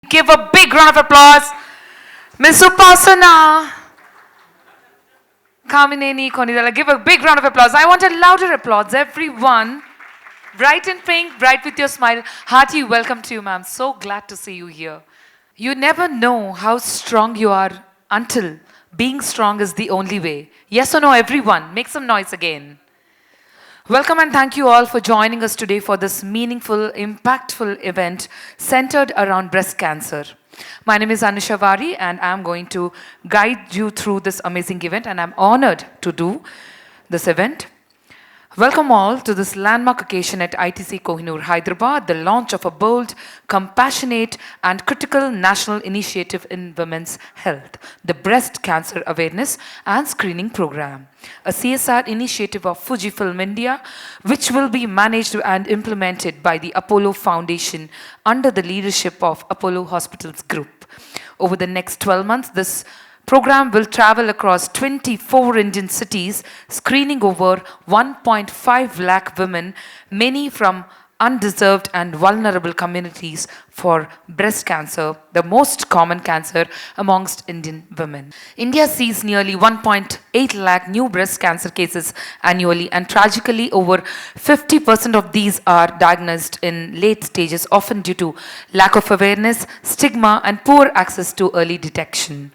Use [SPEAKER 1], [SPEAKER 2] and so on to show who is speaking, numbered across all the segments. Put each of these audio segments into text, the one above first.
[SPEAKER 1] Give a big round of applause. Miss Upasana Konidela. Give a big round of applause. I want a louder applause, everyone. Bright and pink, bright with your smile. Hearty welcome to you, ma'am. So glad to see you here. You never know how strong you are until being strong is the only way. Yes or no, everyone? Make some noise again. Welcome and thank you all for joining us today for this meaningful, impactful event centered around breast cancer. My name is Anusha Vari and I'm going to guide you through this amazing event, and I'm honored to do this event. Welcome all to this landmark occasion at ITC Kohinoor, Hyderabad, the launch of a bold, compassionate and critical national initiative in women's health, the Breast Cancer Awareness and Screening Program, a CSR initiative of Fujifilm India, which will be managed and implemented by the Apollo Foundation under the leadership of Apollo Hospitals Group. Over the next 12 months, this program will travel across 24 Indian cities, screening over 1.5 lakh women, many from undeserved and vulnerable communities, for breast cancer, the most common cancer amongst Indian women. India sees nearly 1.8 lakh new breast cancer cases annually, and tragically over 50% of these are diagnosed in late stages, often due to lack of awareness, stigma and poor access to early detection.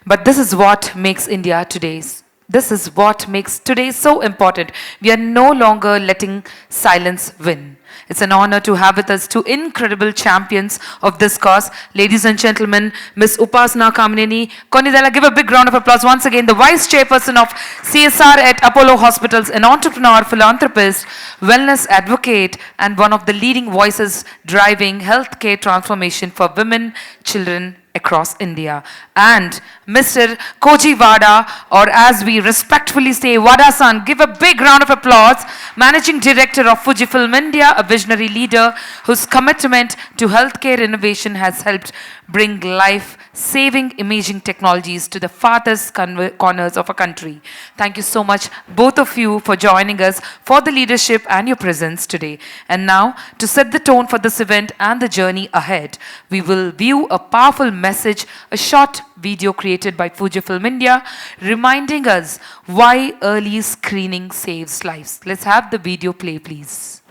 [SPEAKER 1] But this is what makes India today's. This is what makes today so important. We are no longer letting silence win. It's an honor to have with us two incredible champions of this cause. Ladies and gentlemen, Miss Upasana Konidela. Give a big round of applause once again. The Vice Chairperson of CSR at Apollo Hospitals, an entrepreneur, philanthropist, wellness advocate, and one of the leading voices driving healthcare transformation for women, children, across India. And Mr. Koji Vada, or as we respectfully say, Vada-san. Give a big round of applause. Managing Director of Fujifilm India, a visionary leader whose commitment to healthcare innovation has helped bring life-saving imaging technologies to the farthest corners of our country. Thank you so much, both of you, for joining us, for the leadership and your presence today. And now, to set the tone for this event and the journey ahead, we will view a powerful message, a short video created by Fujifilm India, reminding us why early screening saves lives. Let's have the video play, please.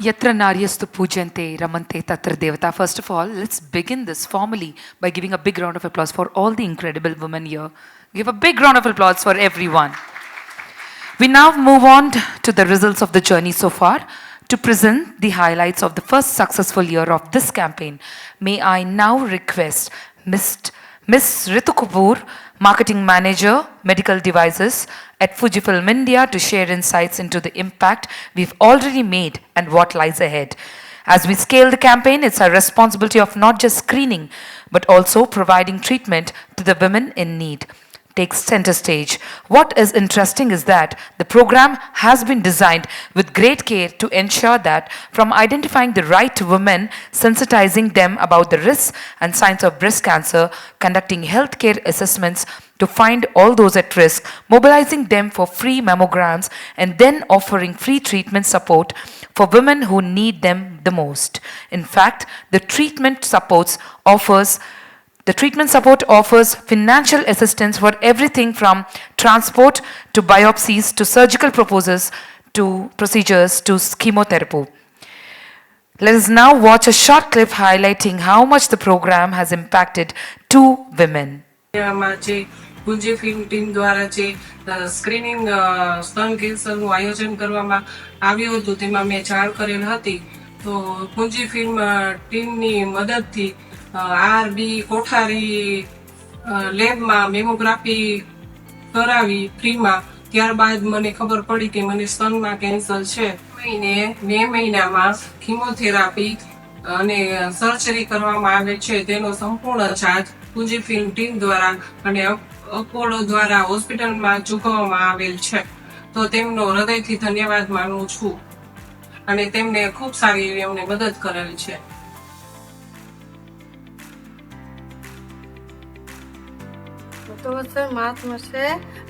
[SPEAKER 1] Yatra naryastu pujante ramante tatra devata. First of all, let's begin this formally by giving a big round of applause for all the incredible women here. Give a big round of applause for everyone. We now move on to the results of the journey so far. To present the highlights of the first successful year of this campaign, may I now request Miss Ritu Kapoor, Marketing Manager, Medical Devices at Fujifilm India, to share insights into the impact we've already made and what lies ahead. As we scale the campaign, it's our responsibility of not just screening, but also providing treatment to the women in need. Takes center stage. What is interesting is that the program has been designed with great care to ensure that from identifying the right women, sensitizing them about the risks and signs of breast cancer, conducting healthcare assessments to find all those at risk, mobilizing them for free mammograms, and then offering free treatment support for women who need them the most. In fact, the treatment support offers financial assistance for everything from transport to biopsies to surgical procedures to chemotherapy. Let us now watch a short clip highlighting how much the program has impacted two women.
[SPEAKER 2] પૂંજી film team દ્વારા જે screening સ્તન કેન્સરનું આયોજન કરવામાં આવ્યું હતું તેમાં મેં જાણ કરેલ હતી. તો પૂંજી ફિલ્મ ટીમની મદદથી આરડી કોઠારી લેબમાં મેમોગ્રાફી કરાવી ફ્રીમાં. ત્યારબાદ મને ખબર પડી કે મને સ્તનમાં કેન્સર છે. મે મહિનામાં કીમોથેરાપી અને સર્જરી કરવામાં આવે છે. તેનો સંપૂર્ણ ચાર્જ પૂંજી ફિલ્મ ટીમ દ્વારા અને અપોલો દ્વારા હોસ્પિટલમાં ચૂકવવામાં આવેલ છે. તો તેમનો હૃદયથી ધન્યવાદ માનું છું અને તેમને ખૂબ સારી એવી અમને મદદ કરેલ છે.
[SPEAKER 3] গত বছর মার্চ মাসে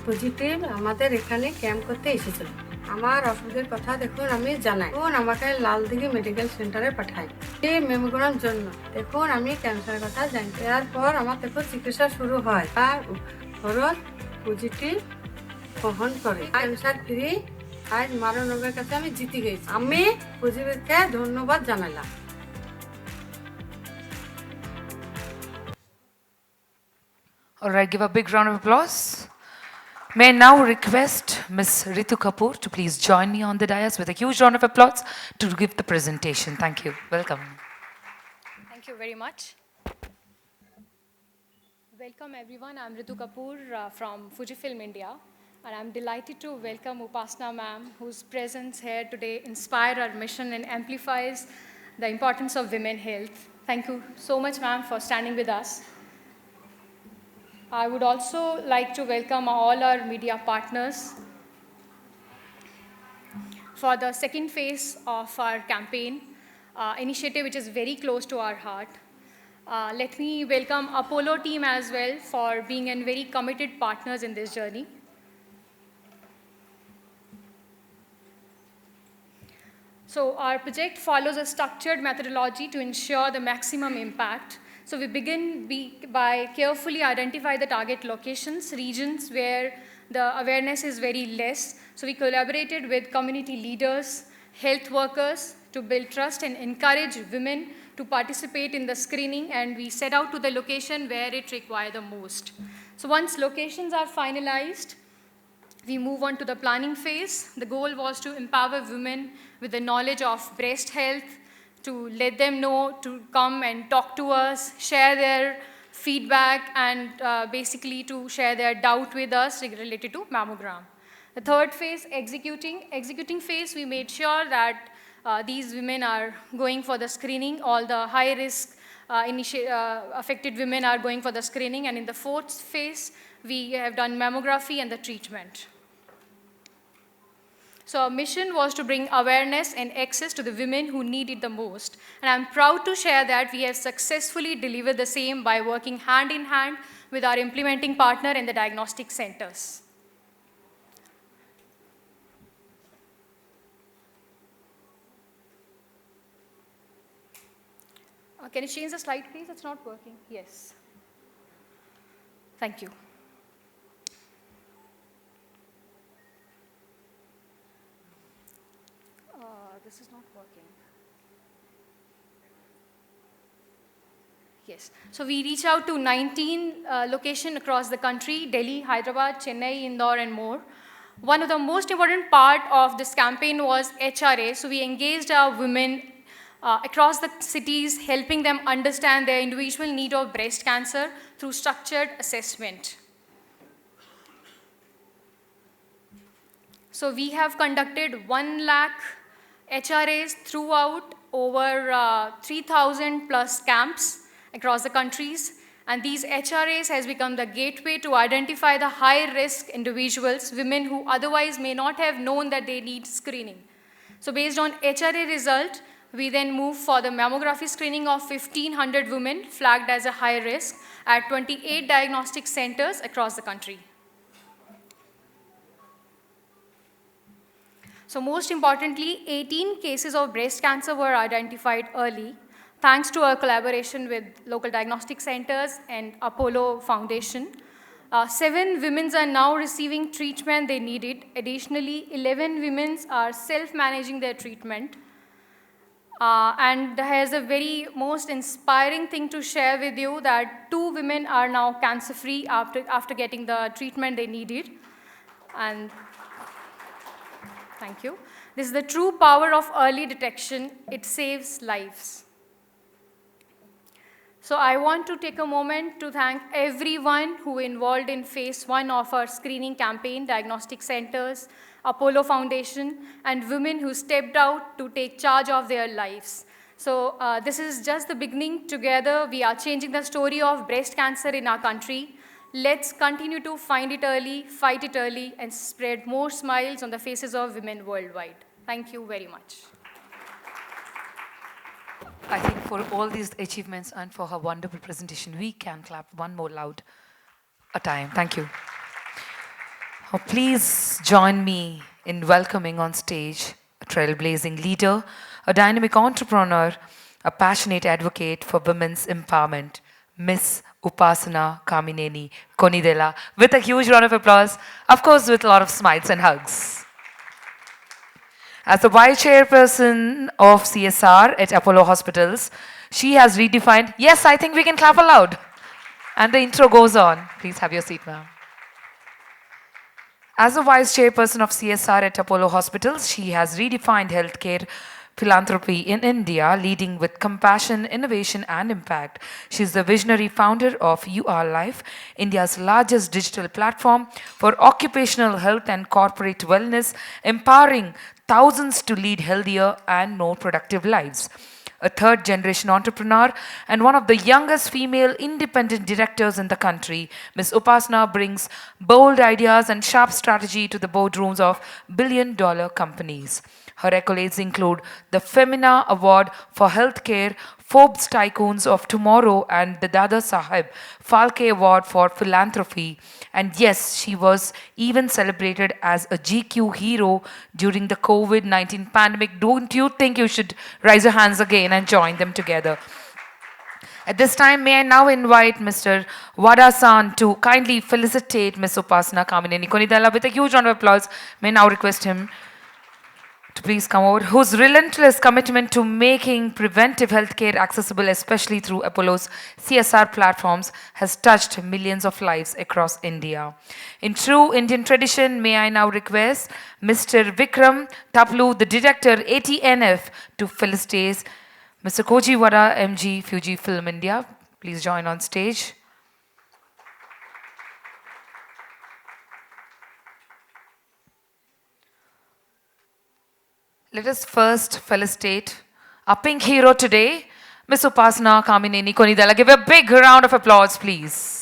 [SPEAKER 3] পজিটিভ আমাদের এখানে ক্যাম্প করতে এসেছিল। আমার অসুখের কথা দেখুন আমি জানাই, দেখুন আমাকে লালদিঘি মেডিকেল সেন্টারে পাঠাই এই মেমোগ্রামের জন্য। দেখুন আমি ক্যান্সারের কথা জানি, এরপর আমার দেখুন চিকিৎসা শুরু হয় আর খরচ পজিটিভ বহন করে। ক্যান্সার ফ্রি আজ মারণ রোগের কাছে আমি জিতে গেছি। আমি পজিটিভকে ধন্যবাদ জানালাম।
[SPEAKER 1] All right, give a big round of applause. May I now request Ms. Ritu Kapoor to please join me on the dais with a huge round of applause to give the presentation. Thank you. Welcome.
[SPEAKER 4] Thank you very much. Welcome everyone. I'm Ritu Kapoor from Fujifilm India, and I'm delighted to welcome Upasana ma'am, whose presence here today inspires our mission and amplifies the importance of women health. Thank you so much, ma'am, for standing with us. I would also like to welcome all our media partners for the second phase of our campaign initiative, which is very close to our heart. Let me welcome Apollo team as well for being a very committed partners in this journey. So our project follows a structured methodology to ensure the maximum impact. So we begin by carefully identify the target locations, regions where the awareness is very less. So we collaborated with community leaders, health workers to build trust and encourage women to participate in the screening, and we set out to the location where it required the most. So once locations are finalized, we move on to the planning phase. The goal was to empower women with the knowledge of breast health, to let them know to come and talk to us, share their feedback, and basically to share their doubt with us related to mammogram. The third phase, executing phase, we made sure that these women are going for the screening. All the high-risk affected women are going for the screening. And in the fourth phase, we have done mammography and the treatment. So our mission was to bring awareness and access to the women who need it the most. And I'm proud to share that we have successfully delivered the same by working hand in hand with our implementing partner and the diagnostic centers. Can you change the slide, please? It's not working. Yes. Thank you. This is not working. Yes. So we reach out to 19 locations across the country: Delhi, Hyderabad, Chennai, Indore, and more. One of the most important part of this campaign was HRA. So we engaged our women across the cities, helping them understand their individual need of breast cancer through structured assessment. So we have conducted 1 lakh HRAs throughout over 3,000 plus camps across the countries. And these HRAs has become the gateway to identify the high-risk individuals, women who otherwise may not have known that they need screening. So based on HRA result, we then move for the mammography screening of 1,500 women flagged as a high risk at 28 diagnostic centers across the country. So most importantly, 18 cases of breast cancer were identified early, thanks to our collaboration with local diagnostic centers and Apollo Foundation. 7 women are now receiving treatment they needed. Additionally, 11 women are self-managing their treatment. And here's a very most inspiring thing to share with you, that 2 women are now cancer-free after getting the treatment they needed. And thank you. This is the true power of early detection. It saves lives. So I want to take a moment to thank everyone who involved in phase 1 of our screening campaign: diagnostic centers, Apollo Foundation, and women who stepped out to take charge of their lives. So this is just the beginning. Together, we are changing the story of breast cancer in our country. Let's continue to find it early, fight it early, and spread more smiles on the faces of women worldwide. Thank you very much.
[SPEAKER 1] I think for all these achievements and for her wonderful presentation, we can clap one more loud a time. Thank you. Oh, please join me in welcoming on stage a trailblazing leader, a dynamic entrepreneur, a passionate advocate for women's empowerment, Miss Upasana Konidela, with a huge round of applause, of course with a lot of smiles and hugs. As the Vice Chairperson of CSR at Apollo Hospitals, she has redefined, yes, I think we can clap aloud. And the intro goes on. Please have your seat, ma'am. As the Vice Chairperson of CSR at Apollo Hospitals, she has redefined healthcare philanthropy in India, leading with compassion, innovation, and impact. She is the visionary founder of You Are Life, India's largest digital platform for occupational health and corporate wellness, empowering thousands to lead healthier and more productive lives. A third-generation entrepreneur and one of the youngest female independent directors in the country, Ms. Upasana brings bold ideas and sharp strategy to the boardrooms of billion-dollar companies. Her accolades include the Femina Award for Healthcare, Forbes Tycoons of Tomorrow, and the Dada Saheb Phalke Award for Philanthropy. And yes, she was even celebrated as a GQ hero during the COVID-19 pandemic. Don't you think you should raise your hands again and join them together? At this time, may I now invite Mr. Wada-san to kindly felicitate Ms. Upasana Konidela with a huge round of applause. May I now request him to please come over, whose relentless commitment to making preventive healthcare accessible, especially through Apollo's CSR platforms, has touched millions of lives across India. In true Indian tradition, may I now request Mr. Vikram Taplu, the director, ATNF, to felicitate Mr. Koji Wada, MG, Fuji Film India. Please join on stage. Let us first felicitate our pink hero today, Ms. Upasana Konidela. Give a big round of applause, please.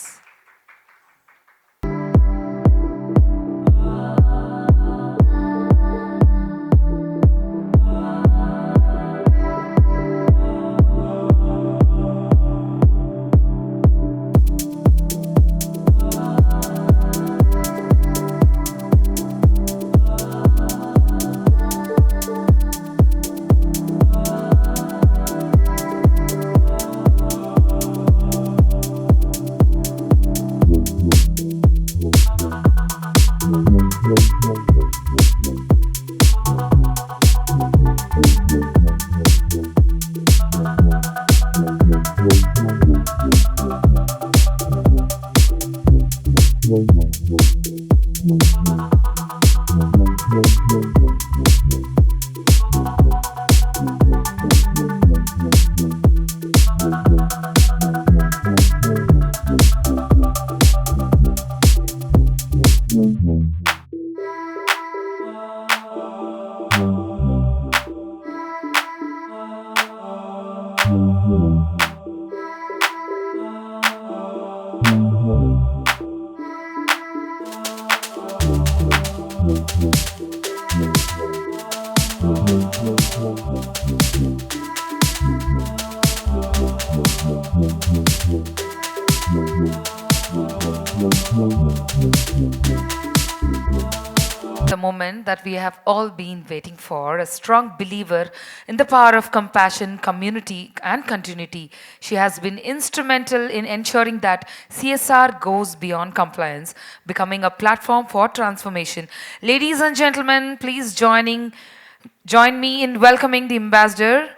[SPEAKER 1] The moment that we have all been waiting for, a strong believer in the power of compassion, community, and continuity. She has been instrumental in ensuring that CSR goes beyond compliance, becoming a platform for transformation. Ladies and gentlemen, please join me in welcoming the ambassador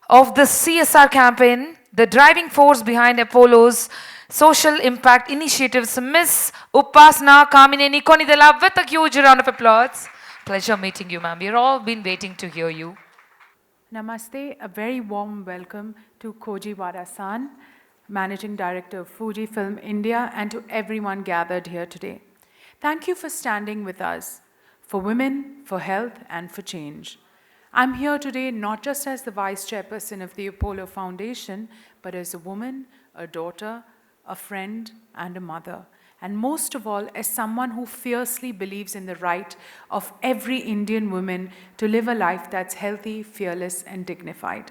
[SPEAKER 1] of the CSR campaign, the driving force behind Apollo's social impact initiatives, Miss Upasana Konidela, with a huge round of applause. Pleasure meeting you, ma'am. We've all been waiting to hear you.
[SPEAKER 5] Namaste, a very warm welcome to Koji Wada-san, Managing Director of Fujifilm India, and to everyone gathered here today. Thank you for standing with us, for women, for health, and for change. I'm here today not just as the Vice Chairperson of the Apollo Foundation, but as a woman, a daughter, a friend, and a mother. And most of all, as someone who fiercely believes in the right of every Indian woman to live a life that's healthy, fearless, and dignified.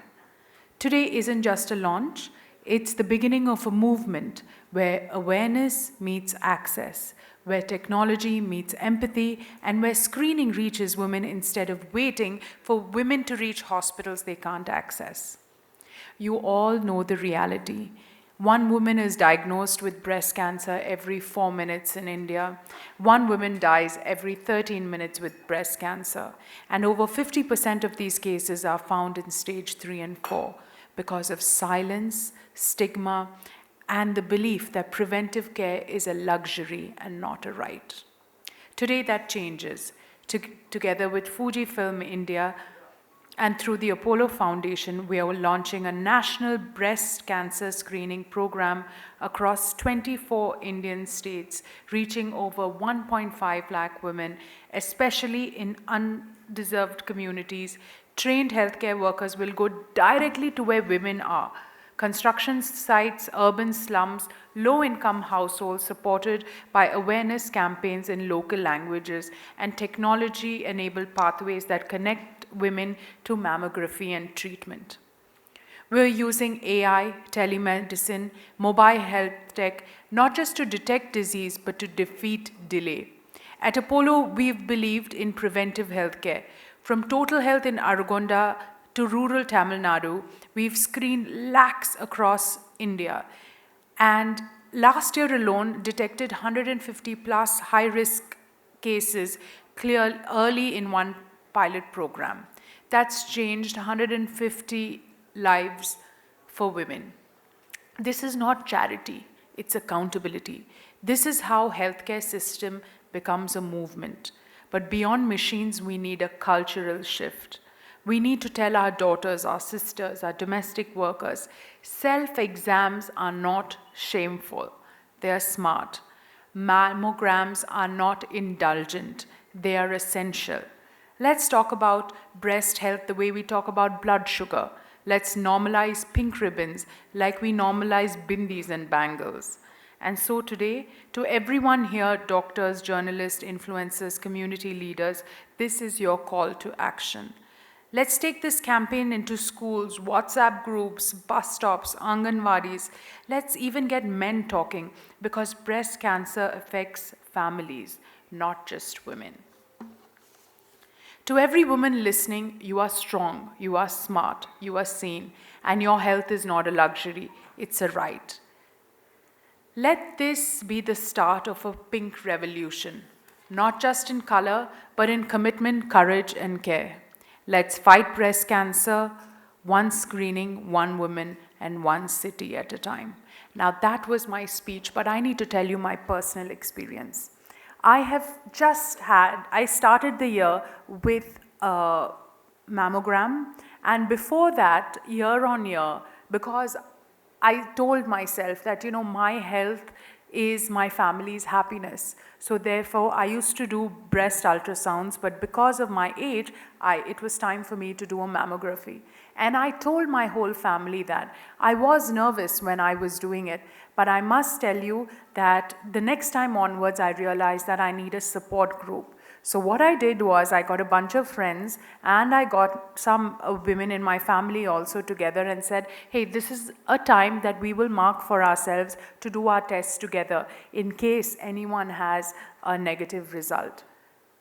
[SPEAKER 5] Today isn't just a launch, it's the beginning of a movement where awareness meets access, where technology meets empathy, and where screening reaches women instead of waiting for women to reach hospitals they can't access. You all know the reality. One woman is diagnosed with breast cancer every 4 minutes in India. One woman dies every 13 minutes with breast cancer. And over 50% of these cases are found in stage 3 and 4 because of silence, stigma, and the belief that preventive care is a luxury and not a right. Today that changes. Together with Fujifilm India, and through the Apollo Foundation, we are launching a national breast cancer screening program across 24 Indian states, reaching over 1.5 lakh women, especially in undeserved communities. Trained healthcare workers will go directly to where women are. Construction sites, urban slums, low-income households supported by awareness campaigns in local languages and technology-enabled pathways that connect women to mammography and treatment. We're using AI, telemedicine, mobile health tech, not just to detect disease, but to defeat delay. At Apollo, we've believed in preventive healthcare. From total health in Aragonda to rural Tamil Nadu, we've screened lakhs across India. And last year alone, detected 150 plus high-risk cases clear early in one pilot program. That's changed 150 lives for women. This is not charity, it's accountability. This is how healthcare system becomes a movement. But beyond machines, we need a cultural shift. We need to tell our daughters, our sisters, our domestic workers, self-exams are not shameful, they are smart. Mammograms are not indulgent, they are essential. Let's talk about breast health the way we talk about blood sugar. Let's normalize pink ribbons like we normalize bindis and bangles. And so today, to everyone here, doctors, journalists, influencers, community leaders, this is your call to action. Let's take this campaign into schools, WhatsApp groups, bus stops, Anganwadis. Let's even get men talking because breast cancer affects families, not just women. To every woman listening, you are strong, you are smart, you are sane, and your health is not a luxury, it's a right. Let this be the start of a pink revolution, not just in color, but in commitment, courage, and care. Let's fight breast cancer, one screening, one woman, and one city at a time. Now, that was my speech, but I need to tell you my personal experience. I started the year with a mammogram, and before that, year on year, because I told myself that, my health is my family's happiness. So therefore, I used to do breast ultrasounds, but because of my age, it was time for me to do a mammography. And I told my whole family that. I was nervous when I was doing it, but I must tell you that the next time onwards, I realized that I need a support group. So what I did was I got a bunch of friends and I got some women in my family also together and said, hey, this is a time that we will mark for ourselves to do our tests together in case anyone has a negative result.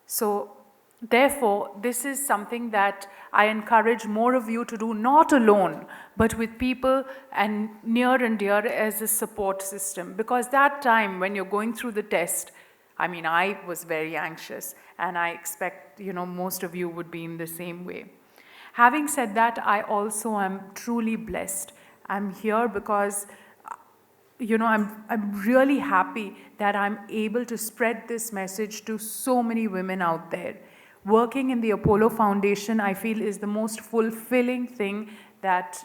[SPEAKER 5] So therefore, this is something that I encourage more of you to do, not alone, but with people and near and dear as a support system. Because that time when you're going through the test, I was very anxious, and I expect, most of you would be in the same way. Having said that, I also am truly blessed. I'm here because, I'm really happy that I'm able to spread this message to so many women out there. Working in the Apollo Foundation, I feel, is the most fulfilling thing that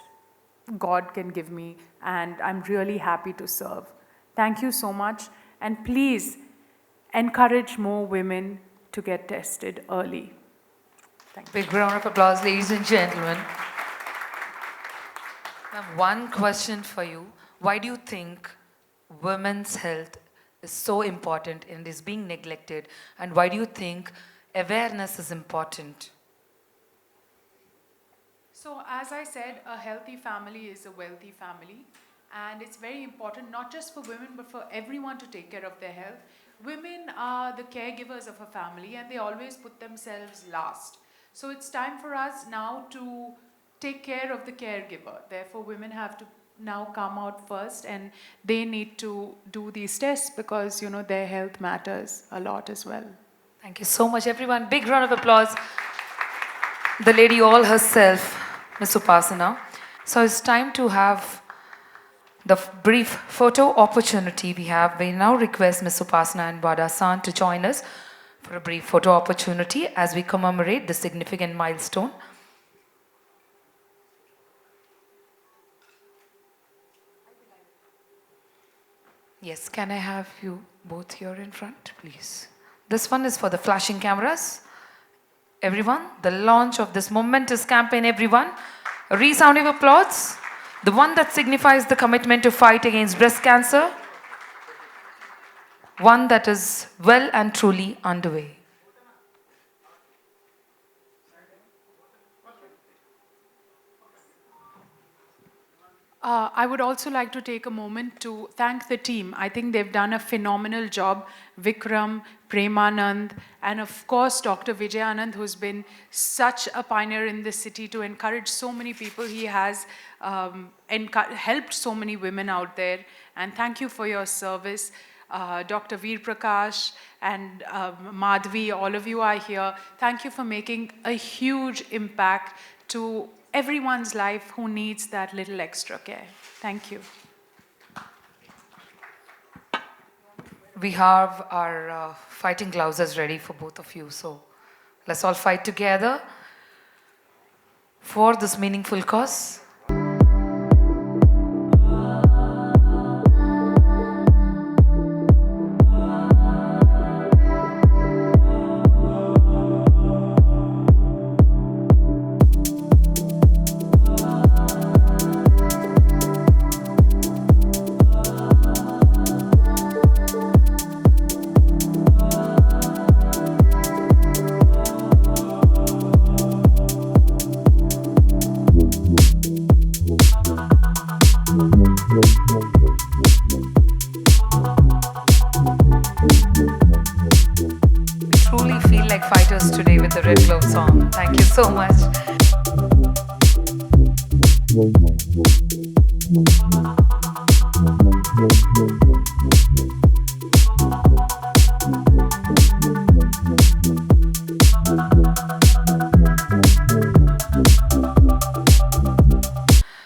[SPEAKER 5] God can give me, and I'm really happy to serve. Thank you so much, and please, encourage more women to get tested early. Thank you.
[SPEAKER 1] Big round of applause, ladies and gentlemen. Ma'am, one question for you. Why do you think women's health is so important and is being neglected? And why do you think awareness is important?
[SPEAKER 5] So, as I said, a healthy family is a wealthy family. And it's very important, not just for women, but for everyone to take care of their health. Women are the caregivers of a family, and they always put themselves last. So it's time for us now to take care of the caregiver. Therefore, women have to now come out first, and they need to do these tests because, their health matters a lot as well.
[SPEAKER 1] Thank you so much, everyone. Big round of applause. The lady all herself, Ms. Upasana. So it's time to have the brief photo opportunity we have. We now request Ms. Upasana and Vadasan to join us for a brief photo opportunity as we commemorate the significant milestone. Yes, can I have you both here in front, please? This one is for the flashing cameras. Everyone, the launch of this momentous campaign, everyone. A resounding applause. The one that signifies the commitment to fight against breast cancer. One that is well and truly underway.
[SPEAKER 5] I would also like to take a moment to thank the team. I think they've done a phenomenal job. Vikram, Premanand, and of course Dr. Vijayanand, who's been such a pioneer in this city to encourage so many people. He has helped so many women out there. And thank you for your service. Dr. Veer Prakash and Madhvi, all of you are here. Thank you for making a huge impact to everyone's life who needs that little extra care. Thank you.
[SPEAKER 1] We have our fighting gloves ready for both of you. So let's all fight together for this meaningful cause. Truly feel like fighters today with the Red Glove song. Thank you so much.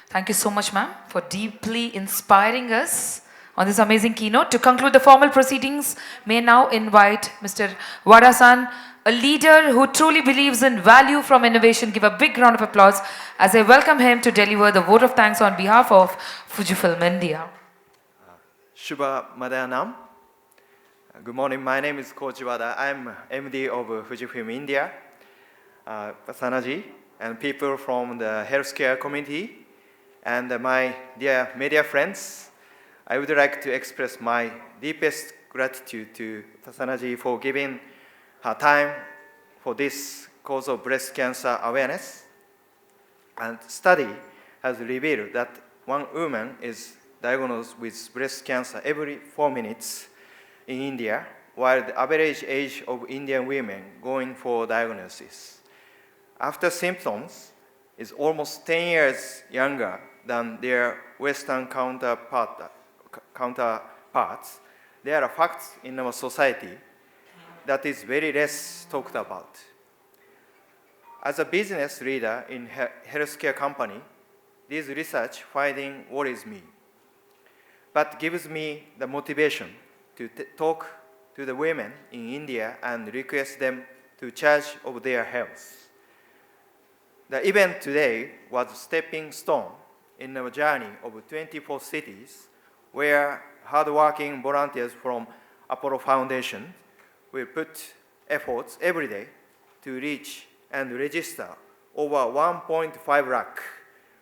[SPEAKER 1] Thank Thank you so much, ma'am, for deeply inspiring us on this amazing keynote. To conclude the formal proceedings, may I now invite Mr. Wadasan, a leader who truly believes in value from innovation. Give a big round of applause as I welcome him to deliver the vote of thanks on behalf of Fujifilm India.
[SPEAKER 6] Shubha Madhanam. Good morning. My name is Koji Wada. I'm MD of Fujifilm India, Upasana and people from the healthcare community, and my dear media friends. I would like to express my deepest gratitude to Upasana for giving her time for this cause of breast cancer awareness. And study has revealed that one woman is diagnosed with breast cancer every 4 minutes in India, while the average age of Indian women going for diagnosis after symptoms is almost 10 years younger than their Western counterparts. There are facts in our society that is very less talked about. As a business leader in a healthcare company, this research finding worries me, but gives me the motivation to talk to the women in India and request them to charge of their health. The event today was a stepping stone in our journey of 24 cities where hardworking volunteers from Apollo Foundation will put efforts every day to reach and register over 1.5 lakh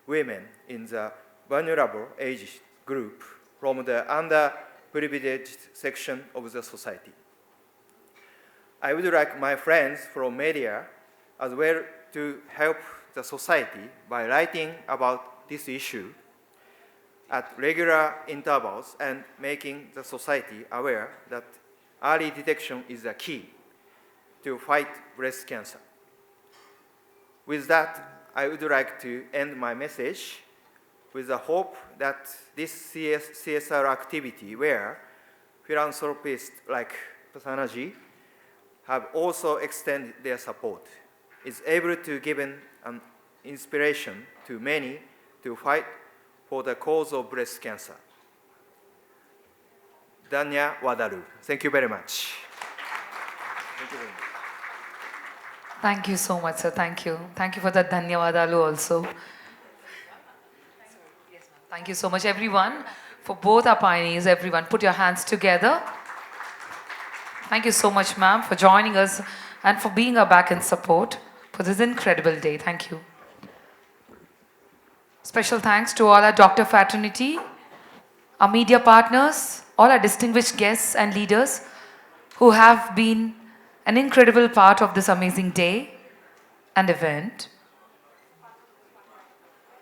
[SPEAKER 6] women in the vulnerable age group from the underprivileged section of the society. I would like my friends from media as well to help the society by writing about this issue at regular intervals and making the society aware that early detection is the key to fight breast cancer. With that, I would like to end my message with the hope that this CSR activity where philanthropists like Upasana have also extended their support is able to give an inspiration to many to fight for the cause of breast cancer. Danya Wadaru. Thank you very much. Thank you very much.
[SPEAKER 1] Thank you so much, sir. Thank you. Thank you for that Dhanyawadalu also. Thank you so much, everyone, for both our pioneers. Everyone, put your hands together. Thank you so much, ma'am, for joining us and for being our back and support for this incredible day. Thank you. Special thanks to all our doctor fraternity, our media partners, all our distinguished guests and leaders who have been an incredible part of this amazing day and event.